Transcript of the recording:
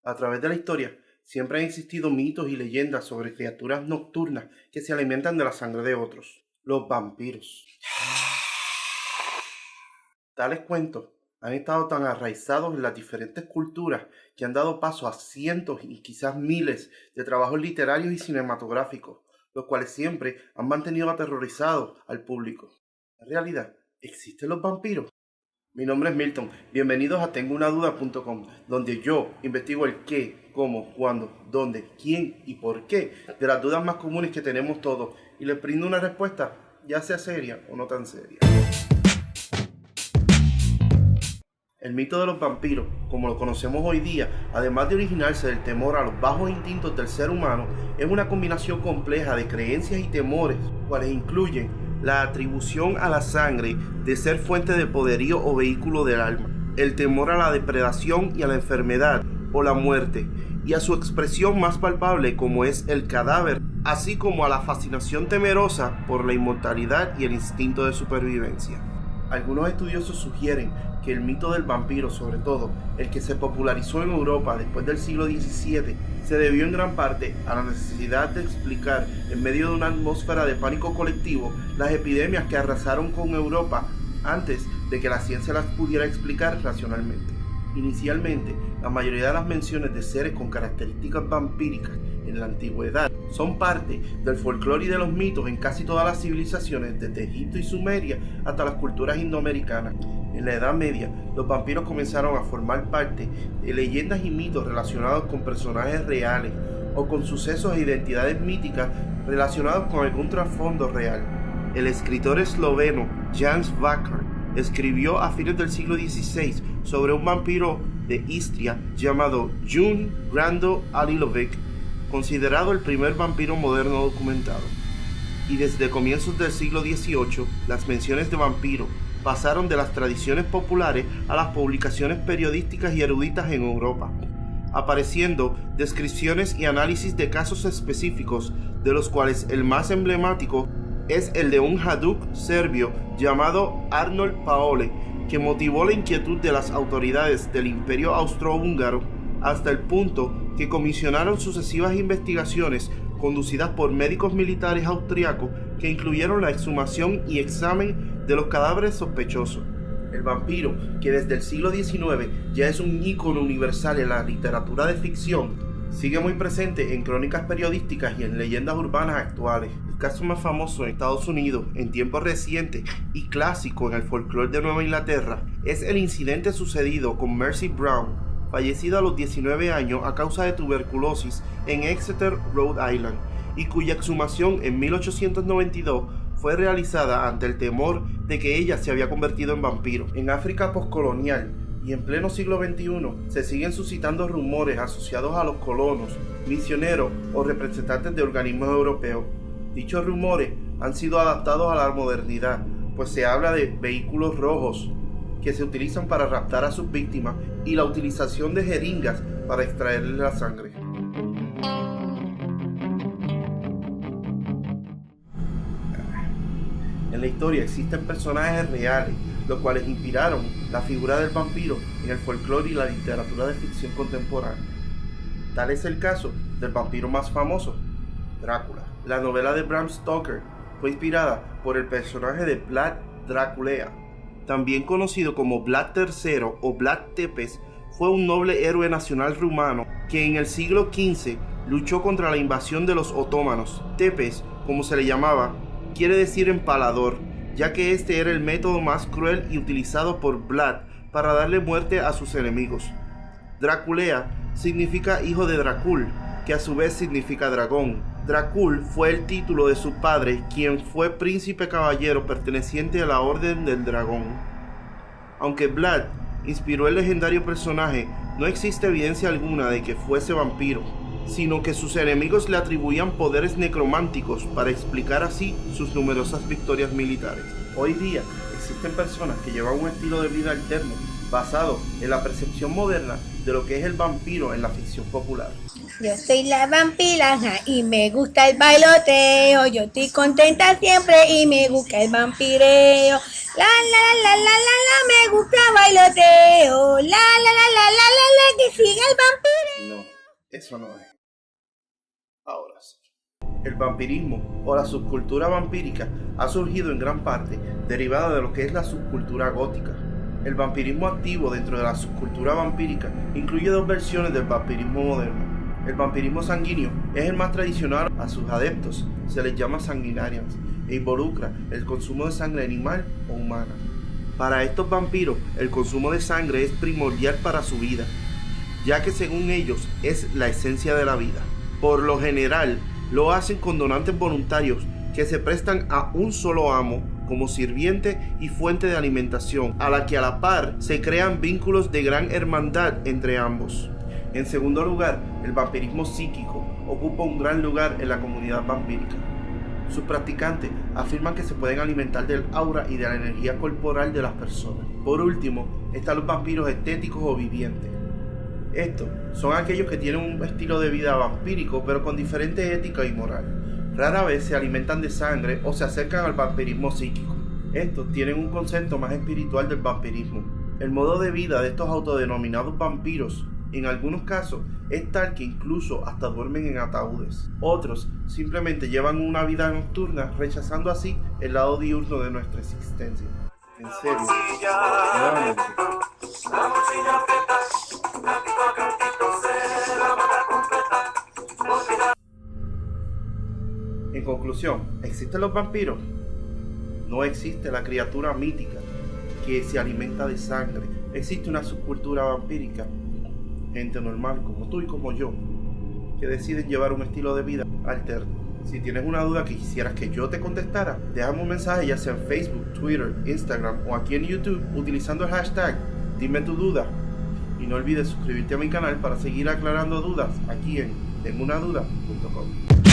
A través de la historia, siempre han existido mitos y leyendas sobre criaturas nocturnas que se alimentan de la sangre de otros, los vampiros. Tales cuentos han estado tan arraizados en las diferentes culturas que han dado paso a cientos y quizás miles de trabajos literarios y cinematográficos, los cuales siempre han mantenido aterrorizado al público. En realidad, ¿existen los vampiros? Mi nombre es Milton, bienvenidos a TengoUnaDuda.com, donde yo investigo el qué, cómo, cuándo, dónde, quién y por qué de las dudas más comunes que tenemos todos y les brindo una respuesta, ya sea seria o no tan seria. El mito de los vampiros, como lo conocemos hoy día, además de originarse del temor a los bajos instintos del ser humano, es una combinación compleja de creencias y temores, cuales incluyen la atribución a la sangre de ser fuente de poderío o vehículo del alma, el temor a la depredación y a la enfermedad o la muerte, y a su expresión más palpable como es el cadáver, así como a la fascinación temerosa por la inmortalidad y el instinto de supervivencia. Algunos estudiosos sugieren que el mito del vampiro, sobre todo el que se popularizó en Europa después del siglo XVII, se debió en gran parte a la necesidad de explicar, en medio de una atmósfera de pánico colectivo, las epidemias que arrasaron con Europa antes de que la ciencia las pudiera explicar racionalmente. Inicialmente, la mayoría de las menciones de seres con características vampíricas en la antigüedad son parte del folclore y de los mitos en casi todas las civilizaciones, desde Egipto y Sumeria hasta las culturas indoamericanas. En la Edad Media, los vampiros comenzaron a formar parte de leyendas y mitos relacionados con personajes reales o con sucesos e identidades míticas relacionados con algún trasfondo real. El escritor esloveno Jan Svacar escribió a fines del siglo XVI sobre un vampiro de Istria llamado Jun Grando Alilovic, considerado el primer vampiro moderno documentado. Y desde comienzos del siglo XVIII, las menciones de vampiro pasaron de las tradiciones populares a las publicaciones periodísticas y eruditas en Europa, apareciendo descripciones y análisis de casos específicos, de los cuales el más emblemático es el de un jaduk serbio llamado Arnold Paole, que motivó la inquietud de las autoridades del Imperio Austrohúngaro hasta el punto que comisionaron sucesivas investigaciones conducidas por médicos militares austriacos que incluyeron la exhumación y examen de los cadáveres sospechosos. El vampiro, que desde el siglo XIX ya es un ícono universal en la literatura de ficción, sigue muy presente en crónicas periodísticas y en leyendas urbanas actuales. El caso más famoso en Estados Unidos en tiempos recientes y clásico en el folclore de Nueva Inglaterra es el incidente sucedido con Mercy Brown, fallecida a los 19 años a causa de tuberculosis en Exeter, Rhode Island, y cuya exhumación en 1892 fue realizada ante el temor de que ella se había convertido en vampiro. En África postcolonial y en pleno siglo XXI se siguen suscitando rumores asociados a los colonos, misioneros o representantes de organismos europeos. Dichos rumores han sido adaptados a la modernidad, pues se habla de vehículos rojos que se utilizan para raptar a sus víctimas y la utilización de jeringas para extraerles la sangre. En la historia existen personajes reales, los cuales inspiraron la figura del vampiro en el folclore y la literatura de ficción contemporánea. Tal es el caso del vampiro más famoso, Drácula. La novela de Bram Stoker fue inspirada por el personaje de Vlad Dracula, también conocido como Vlad III o Vlad Tepes. Fue un noble héroe nacional rumano que en el siglo XV luchó contra la invasión de los otomanos. Tepes, como se le llamaba, quiere decir empalador, ya que este era el método más cruel y utilizado por Vlad para darle muerte a sus enemigos. Dracula significa hijo de Dracul, que a su vez significa dragón. Dracul fue el título de su padre, quien fue príncipe caballero perteneciente a la Orden del Dragón. Aunque Vlad inspiró el legendario personaje, no existe evidencia alguna de que fuese vampiro, sino que sus enemigos le atribuían poderes necrománticos para explicar así sus numerosas victorias militares. Hoy día existen personas que llevan un estilo de vida alterno basado en la percepción moderna de lo que es el vampiro en la ficción popular. Yo soy la vampirana y me gusta el bailoteo. Yo estoy contenta siempre y me gusta el vampireo. La la la la la la la, me gusta el bailoteo. La la la la la la la, que siga el vampireo. No, eso no es. Ahora sí. El vampirismo o la subcultura vampírica ha surgido en gran parte derivada de lo que es la subcultura gótica. El vampirismo activo dentro de la subcultura vampírica incluye dos versiones del vampirismo moderno. El vampirismo sanguíneo es el más tradicional. A sus adeptos se les llama sanguinarians e involucra el consumo de sangre animal o humana. Para estos vampiros, el consumo de sangre es primordial para su vida, ya que según ellos es la esencia de la vida. Por lo general, lo hacen con donantes voluntarios que se prestan a un solo amo como sirviente y fuente de alimentación, a la que a la par se crean vínculos de gran hermandad entre ambos. En segundo lugar, el vampirismo psíquico ocupa un gran lugar en la comunidad vampírica. Sus practicantes afirman que se pueden alimentar del aura y de la energía corporal de las personas. Por último, están los vampiros estéticos o vivientes. Estos son aquellos que tienen un estilo de vida vampírico pero con diferente ética y moral. Rara vez se alimentan de sangre o se acercan al vampirismo psíquico. Estos tienen un concepto más espiritual del vampirismo. El modo de vida de estos autodenominados vampiros en algunos casos es tal que incluso hasta duermen en ataúdes. Otros simplemente llevan una vida nocturna, rechazando así el lado diurno de nuestra existencia. En serio, nuevamente. En conclusión, ¿existen los vampiros? No existe la criatura mítica que se alimenta de sangre. Existe una subcultura vampírica, gente normal como tú y como yo, que deciden llevar un estilo de vida alterno. Si tienes una duda que quisieras que yo te contestara, déjame un mensaje ya sea en Facebook, Twitter, Instagram o aquí en YouTube utilizando el hashtag Dime tu duda. Y no olvides suscribirte a mi canal para seguir aclarando dudas aquí en tengounaduda.com.